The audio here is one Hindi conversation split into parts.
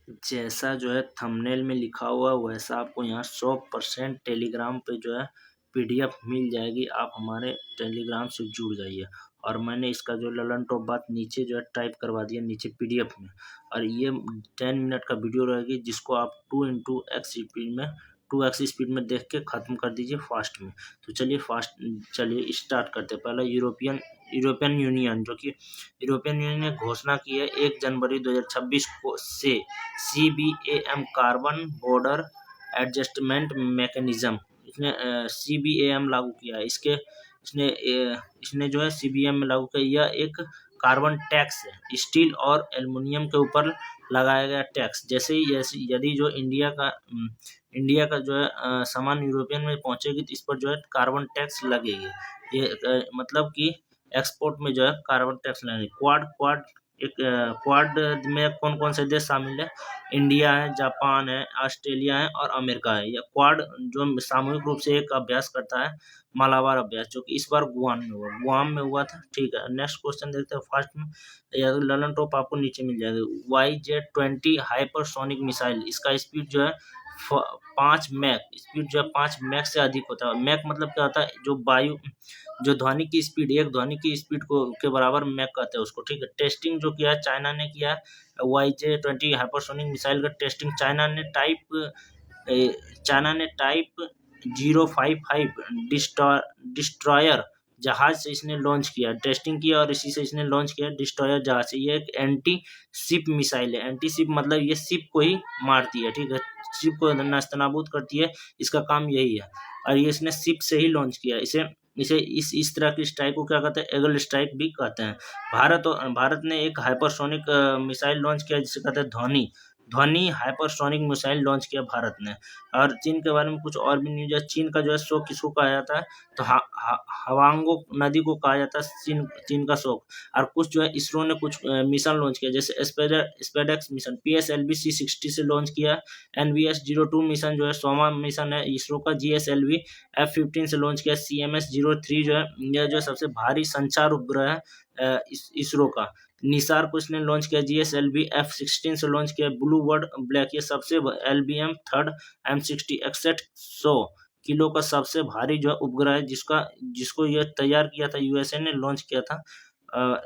जैसा जो है थंबनेल में लिखा हुआ वैसा आपको यहाँ 100% टेलीग्राम पे जो है पीडीएफ मिल जाएगी। आप हमारे टेलीग्राम से जुड़ जाइए। और मैंने इसका जो ललन टॉप बात नीचे जो है टाइप करवा दिया नीचे पीडीएफ में। और ये 10 मिनट का वीडियो रहेगी जिसको आप 2x स्पीड में देख के ख़त्म कर दीजिए फास्ट में। तो चलिए स्टार्ट करते हैं। पहला यूरोपियन यूनियन, जो कि यूरोपियन यूनियन ने घोषणा की है 1 जनवरी 2026 को से CBAM carbon border adjustment mechanism, इसने CBAM लागू किया है। इसने जो है CBAM में लागू किया। यह एक कार्बन टैक्स है, स्टील और एल्युमिनियम के ऊपर लगाया गया टैक्स। जैसे यदि जो इंडिया का जो है सामान यूरोपियन में पहुंचेगी तो इस पर जो है कार्बन टैक्स लगेगी। ये मतलब कि एक्सपोर्ट में जो है कार्बन टैक्स लगेगी। क्वाड में कौन कौन से देश शामिल है? इंडिया है, जापान है, ऑस्ट्रेलिया है और अमेरिका है। यह क्वाड जो सामूहिक रूप से एक अभ्यास करता है, मालाबार अभ्यास, जो कि इस बार गुआम में हुआ था। ठीक है, नेक्स्ट क्वेश्चन देखते हैं फास्ट में। ललन टॉप आपको नीचे मिल जाएगा। YJ-20 हाइपरसोनिक मिसाइल, इसका स्पीड जो है 5 मैक, स्पीड जो है 5 मैक से अधिक होता है। मैक मतलब क्या होता है? जो ध्वनि की स्पीड, एक ध्वनि की स्पीड को के बराबर मैक कहते हैं उसको। ठीक है, टेस्टिंग जो किया है चाइना ने किया है। YJ-20 हाइपरसोनिक मिसाइल का टेस्टिंग चाइना ने टाइप 055 डिस्ट्रॉयर जहाज से इसने लॉन्च किया, टेस्टिंग किया और इसी से इसने लॉन्च किया डिस्ट्रॉयर जहाज से। ये एक एंटी शिप मिसाइल है। एंटी शिप मतलब ये शिप को ही मारती है। ठीक है, शिप को नस्तनाबूद करती है, इसका काम यही है। और ये इसने शिप से ही लॉन्च किया। इसे इसे इस तरह की स्ट्राइक को क्या कहते हैं? एगल स्ट्राइक भी कहते हैं। भारत ने एक हाइपरसोनिक मिसाइल लॉन्च किया जिसे कहते हैं ध्वनि हाइपरसोनिक मिसाइल लॉन्च किया भारत ने। और चीन के बारे में कुछ और भी न्यूज है। चीन का जो है शोक किसको कहा जाता है? तो हवांगो नदी को कहा जाता है चीन का शोक। और कुछ जो है इसरो ने कुछ मिशन लॉन्च किया, जैसे स्पेडेक्स मिशन PSLV C-60 से लॉन्च किया। NVS-02 मिशन जो है 100वां मिशन है इसरो का। GSLV F-15 से लॉन्च किया। CMS-03 जो है यह जो सबसे भारी संचार उपग्रह है इसरो का। निसार को इसने लॉन्च किया। GSLV F-16 से लॉन्च किया। ब्लू वर्ड ब्लैक, ये सबसे LBM 3rd M60 61 100 किलो का सबसे भारी जो उपग्रह है, जिसको यह तैयार किया था USA ने, लॉन्च किया था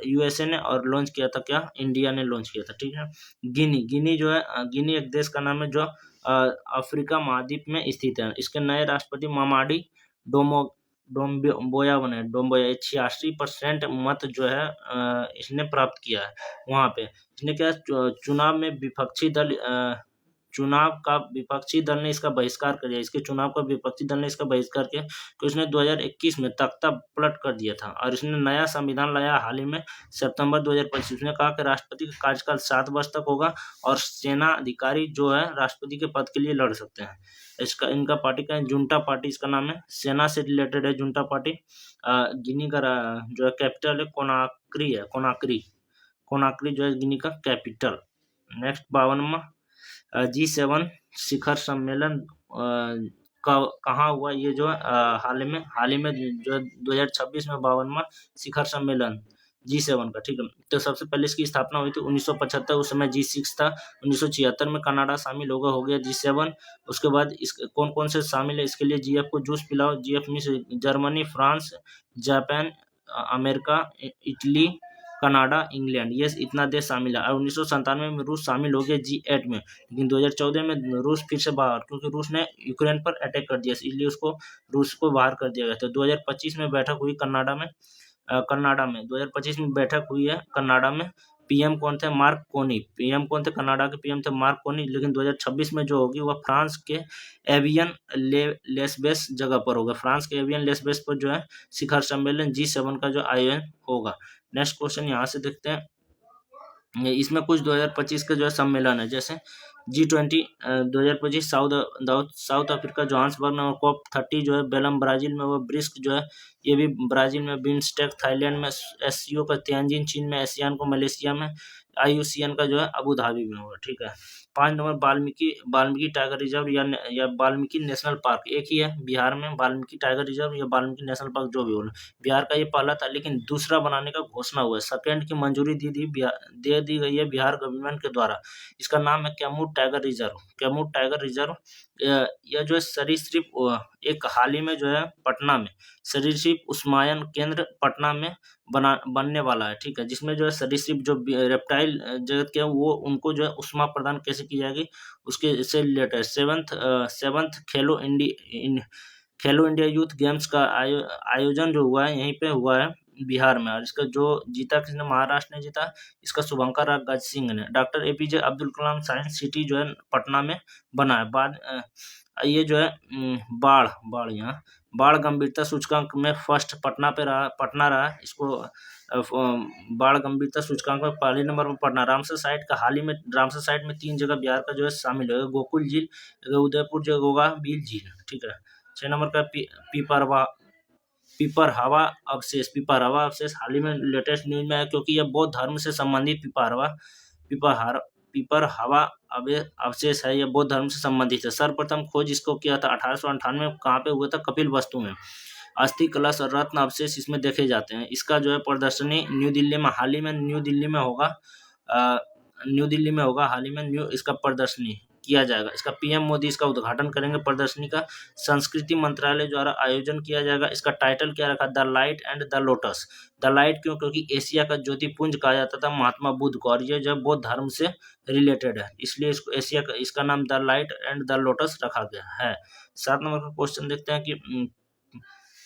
USA ने। और लॉन्च किया था क्या? इंडिया ने लॉन्च किया था। ठीक है, गिनी जो है गिनी एक देश का नाम है जो अफ्रीका महाद्वीप में स्थित है। इसके नए राष्ट्रपति मामाडी डोम्बोया बने। 86% मत जो है इसने प्राप्त किया है वहां पे। इसने क्या विपक्षी दल ने इसका बहिष्कार कर दिया। इसके चुनाव का विपक्षी दल ने इसका बहिष्कार किया तो इसने 2021 में तख्ता पलट कर दिया था। और इसने नया संविधान लाया हाल ही में सितंबर 2025। उसने कहा कि राष्ट्रपति का कार्यकाल 7 वर्ष तक होगा और सेना अधिकारी जो है राष्ट्रपति के पद के लिए लड़ सकते हैं। इनका पार्टी का जुंटा पार्टी इसका नाम है, सेना से रिलेटेड है जुंटा पार्टी। गिनी का जो है कैपिटल है कोनाक्री जो है गिनी का कैपिटल। नेक्स्ट 52वां G7 शिखर सम्मेलन कहाँ हुआ? ये जो हाल ही में जो 2026 में 52वां शिखर सम्मेलन G7 का। ठीक है, तो सबसे पहले इसकी स्थापना हुई थी 1975, उस समय G6 था। 1976 में कनाडा शामिल हो गया G7। उसके बाद कौन कौन से शामिल है? इसके लिए GF को जूस पिलाओ। GF में से Germany, France, Japan, America, Italy, Canada, England, ये इतना देश शामिल है। और 1997 में रूस शामिल हो गया G8 में। लेकिन 2014 में रूस फिर से बाहर, क्योंकि रूस ने यूक्रेन पर अटैक कर दिया, इसलिए रूस को बाहर कर दिया गया था। 2025 में बैठक हुई कनाडा में 2025 में बैठक हुई है कनाडा में। PM कौन थे? मार्क कोनी। PM कौन थे? कनाडा के PM थे मार्क कोनी। लेकिन 2026 में जो होगी वह फ्रांस के एवियन लेस्बेस जगह पर होगा। फ्रांस के एवियन लेस्बेस पर जो है शिखर सम्मेलन G7 का जो आयोजन होगा। नेक्स्ट क्वेश्चन यहाँ से देखते हैं। इसमें कुछ 2025 के जो है सम्मेलन है, जैसे G20 2025 साउथ अफ्रीका जोहान्सबर्ग में, COP30 जो है बेलम ब्राजील में, वो ब्रिस्क जो है ये भी ब्राजील में, बिम्स्टेक थाईलैंड में, SCO का तियानजिन चीन में, एशियान को मलेशिया में, IUCN का जो है अबू धाबी में होगा, ठीक है। 5 number Valmiki Valmiki tiger reserve या वाल्मीकि नेशनल पार्क, एक ही है बिहार में, वाल्मीकि टाइगर रिजर्व या वाल्मीकि नेशनल पार्क जो भी हो। बिहार का ये पहला था, लेकिन दूसरा बनाने का घोषणा हुआ है, सेकेंड की मंजूरी दे दी गई है बिहार गवर्नमेंट के द्वारा। इसका नाम है Kaimur tiger reserve, Kaimur tiger reserve. यह जो है सरीसृप एक हाल ही में जो है पटना में सरीसृप उस्मायन केंद्र पटना में बनने वाला है, ठीक है, जिसमें जो है सरीसृप जो रेप्टाइल जगत के हैं वो उनको जो है उष्मा प्रदान कैसे की जाएगी उसके से रिलेटेड सेवंथ खेलो इंडिया यूथ गेम्स का आयोजन जो हुआ है यहीं पे हुआ है बिहार में। और इसका जो जीता किसने, महाराष्ट्र ने जीता, इसका शुभंकर राज सिंह ने। Doctor APJ Abdul Kalam science city जो है पटना में बना है। बाद ये जो है बाढ़ बाढ़ यहाँ बाढ़ गंभीरता सूचकांक में फर्स्ट पटना रहा। इसको बाढ़ गंभीरता सूचकांक में पहले नंबर पर पटना। रामसर साइट का हाल ही में रामसर साइट में 3 जगह बिहार का जो है शामिल है, गोकुल झील, उदयपुर जो गोगा बील झील, ठीक है। 6 नंबर का पिपरहवा अवशेष हाल ही में लेटेस्ट न्यूज में है, क्योंकि यह बौद्ध धर्म से संबंधित पिपरहवा अवशेष है, यह बौद्ध धर्म से संबंधित है। सर्वप्रथम खोज इसको किया था 1898 में, कहाँ पे हुआ था, कपिल वस्तु में। अस्थि कलश और रत्न अवशेष इसमें देखे जाते हैं। इसका जो है प्रदर्शनी न्यू दिल्ली में हाल ही में न्यू दिल्ली में होगा हाल ही में इसका प्रदर्शनी किया जाएगा। इसका PM मोदी इसका उद्घाटन करेंगे प्रदर्शनी का। संस्कृति मंत्रालय द्वारा आयोजन किया जाएगा। इसका टाइटल क्या रखा, the light and the lotus. The light क्यों, क्योंकि एशिया का ज्योतिपुंज कहा जाता था महात्मा बुद्ध को, और ये जो बौद्ध धर्म से रिलेटेड है, इसलिए इसको एशिया का इसका नाम the light and the lotus रखा गया है। 7 नंबर का क्वेश्चन देखते हैं कि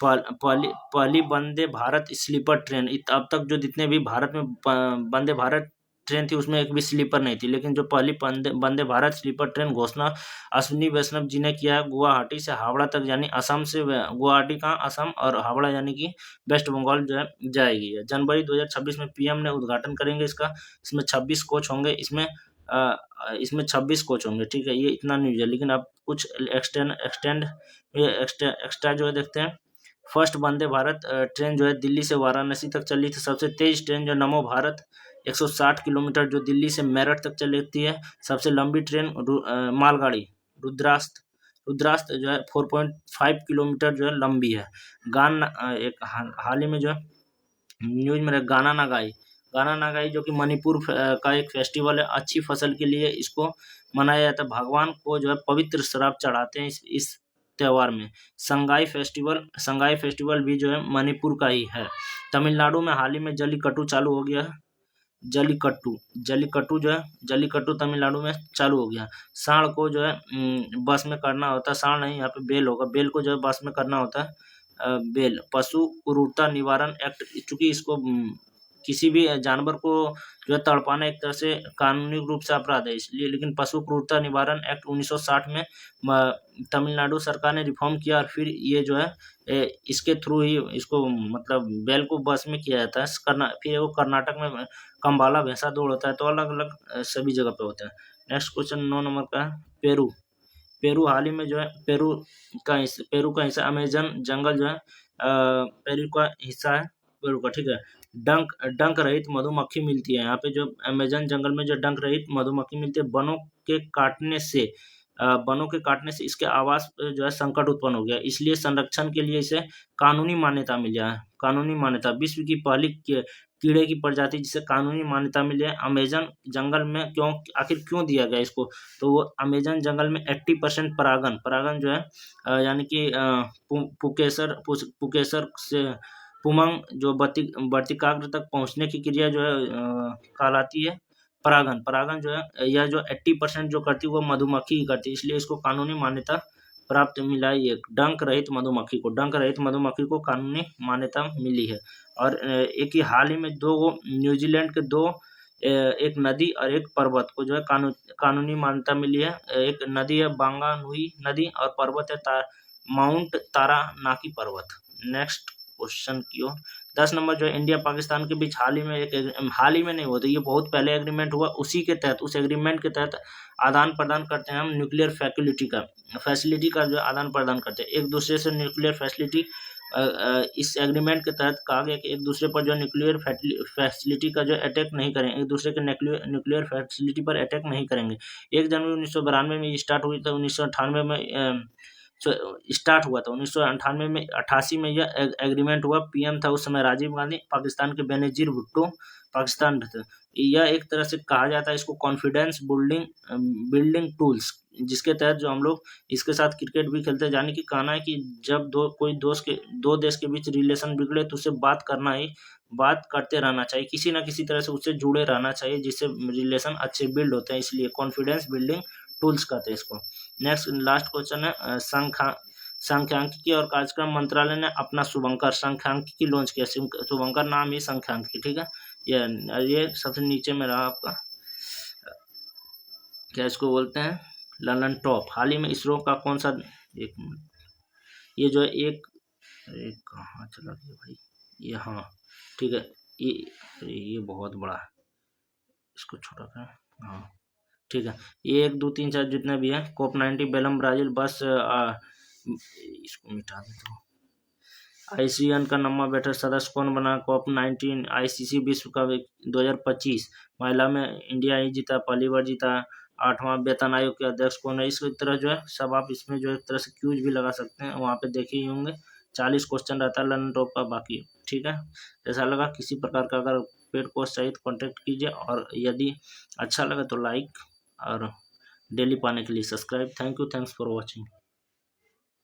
पहली वंदे भारत स्लीपर ट्रेन, अब तक जो जितने भी भारत में वंदे भारत ट्रेन थी उसमें एक भी स्लीपर नहीं थी, लेकिन जो पहली वंदे भारत स्लीपर ट्रेन घोषणा अश्विनी वैष्णव जी ने किया है गुवाहाटी से हावड़ा तक, यानी असम से गुवाहाटी कहाँ असम, और हावड़ा यानी कि वेस्ट बंगाल जो है जाएगी। जनवरी 2026 में PM ने उद्घाटन करेंगे इसका। इसमें 26 कोच होंगे, इसमें 26 कोच होंगे, ठीक है। ये इतना न्यूज है, लेकिन अब कुछ एक्स्ट्रा जो है देखते हैं। फर्स्ट वंदे भारत ट्रेन जो है दिल्ली से वाराणसी तक चली थी। सबसे तेज ट्रेन जो नमो भारत 160 किलोमीटर जो दिल्ली से मेरठ तक चलती है। सबसे लंबी ट्रेन मालगाड़ी रुद्रास्त जो है 4.5 किलोमीटर जो है लंबी है। एक हाल ही में जो है न्यूज में गाना नागाई जो कि मणिपुर का एक फेस्टिवल है। अच्छी फसल के लिए इसको मनाया जाता है। भगवान को जो है पवित्र शराब चढ़ाते हैं इस त्योहार में। संगाई फेस्टिवल भी जो है मणिपुर का ही है। तमिलनाडु में हाल ही में जल्लीकट्टू चालू हो गया है। जल्लीकट्टू तमिलनाडु में चालू हो गया। सांड को जो है बस में करना होता है, सांड नहीं यहाँ पे बेल होगा, बेल को जो है बस में करना होता है। बेल पशु क्रूरता निवारण एक्ट, चूंकि इसको किसी भी जानवर को जो है तड़पाना एक तरह से कानूनी रूप से अपराध है, इसलिए, लेकिन पशु क्रूरता निवारण एक्ट 1960 में तमिलनाडु सरकार ने रिफॉर्म किया, और फिर ये जो है इसके थ्रू ही इसको मतलब बैल को बस में किया जाता है। फिर वो कर्नाटक में कंबाला भैंसा दौड़ होता है, तो अलग अलग सभी जगह पे होता है। नेक्स्ट क्वेश्चन 9 नंबर का है पेरू हाल ही में जो है पेरू का हिस्सा अमेजन जंगल जो है पेरू का हिस्सा है, पेरू का, ठीक है। डंक रहित मधुमक्खी मिलती है यहाँ पे, जो अमेजन जंगल में जो डंक रहित मधुमक्खी मिलती है। वनों के काटने से इसके आवास जो है संकट उत्पन्न हो गया, इसलिए संरक्षण के लिए इसे कानूनी मान्यता मिली है। कानूनी मान्यता विश्व की पहली कीड़े की प्रजाति जिसे कानूनी मान्यता मिली है अमेजन जंगल में। आखिर क्यों दिया गया इसको, तो वो अमेजन जंगल में 80% परागन जो है यानी कि पुकेसर से पुमंग जो वर्तिकाग्र तक पहुंचने की क्रिया जो है कहलाती है परागन जो है यह जो 80% जो करती है वो मधुमक्खी ही करती है, इसलिए इसको कानूनी मान्यता प्राप्त मिला है। डंक रहित मधुमक्खी को कानूनी मान्यता मिली है। और एक ही हाल ही में न्यूजीलैंड के एक नदी और एक पर्वत को जो है कानूनी मान्यता मिली है। एक नदी है बांगानुई नदी, और पर्वत है माउंट तारानाकी पर्वत। नेक्स्ट क्वेश्चन की ओर 10 नंबर जो है इंडिया पाकिस्तान के बीच हाल ही में नहीं हुआ, तो ये बहुत पहले एग्रीमेंट हुआ, उस एग्रीमेंट के तहत आदान प्रदान करते हैं हम न्यूक्लियर फैसिलिटी का जो आदान प्रदान करते हैं। एक दूसरे से न्यूक्लियर फैसिलिटी इस एग्रीमेंट के तहत कहा गया कि एक दूसरे पर जो न्यूक्लियर फैसिलिटी का जो अटैक नहीं करेंगे, एक दूसरे के न्यूक्लियर फैसिलिटी पर अटैक नहीं करेंगे। 1 जनवरी 1992 में ये स्टार्ट हुई था। 1998 में स्टार्ट हुआ था। 1998 में 88 में यह एग्रीमेंट हुआ। पीएम था उस समय राजीव गांधी, पाकिस्तान के बेनजीर भुट्टो पाकिस्तान थे। यह एक तरह से कहा जाता है इसको कॉन्फिडेंस बिल्डिंग टूल्स, जिसके तहत जो हम लोग इसके साथ क्रिकेट भी खेलते हैं। जाने की कहना है कि जब दो देश के बीच रिलेशन बिगड़े तो उससे बात करते रहना चाहिए, किसी ना किसी तरह से उससे जुड़े रहना चाहिए, जिससे रिलेशन अच्छे बिल्ड होते हैं, इसलिए कॉन्फिडेंस बिल्डिंग टूल्स कहते हैं इसको। नेक्स्ट लास्ट क्वेश्चन है सांख्यिकी और कार्यक्रम मंत्रालय ने अपना शुभंकर सांख्यिकी लॉन्च किया। शुभंकर नाम ही सांख्यिकी, ठीक है। ये सबसे नीचे में रहा आपका, क्या इसको बोलते हैं, ललन टॉप। हाल ही में इसरो का कौन सा, एक मिनट, ये जो है एक कहाँ चला गया भाई, ये हाँ ठीक है, ये बहुत बड़ा है, इसको छोटा कर, हाँ ठीक है। ये 1 2 3 4 जितने भी है, COP90 बेलम ब्राजील बस इसको मिटा देता हूँ। आईसीएन का नम्मा बैठक सदस्य कौन बना? COP19 आईसीसी विश्व कप 2025 महिला में इंडिया ही जीता, पहली बार जीता। 8वां वेतन आयोग के अध्यक्ष कौन है? इस तरह जो है सब आप इसमें जो एक तरह से क्यूज भी लगा सकते हैं, वहाँ पे देखे ही होंगे। 40 क्वेश्चन रहता है लर्न टॉप का, बाकी ठीक है। ऐसा लगा किसी प्रकार का अगर पेड कोर्स चाहिए तो कॉन्टेक्ट कीजिए, और यदि अच्छा लगा तो लाइक, और डेली पाने के लिए subscribe. Thank you, thanks for watching.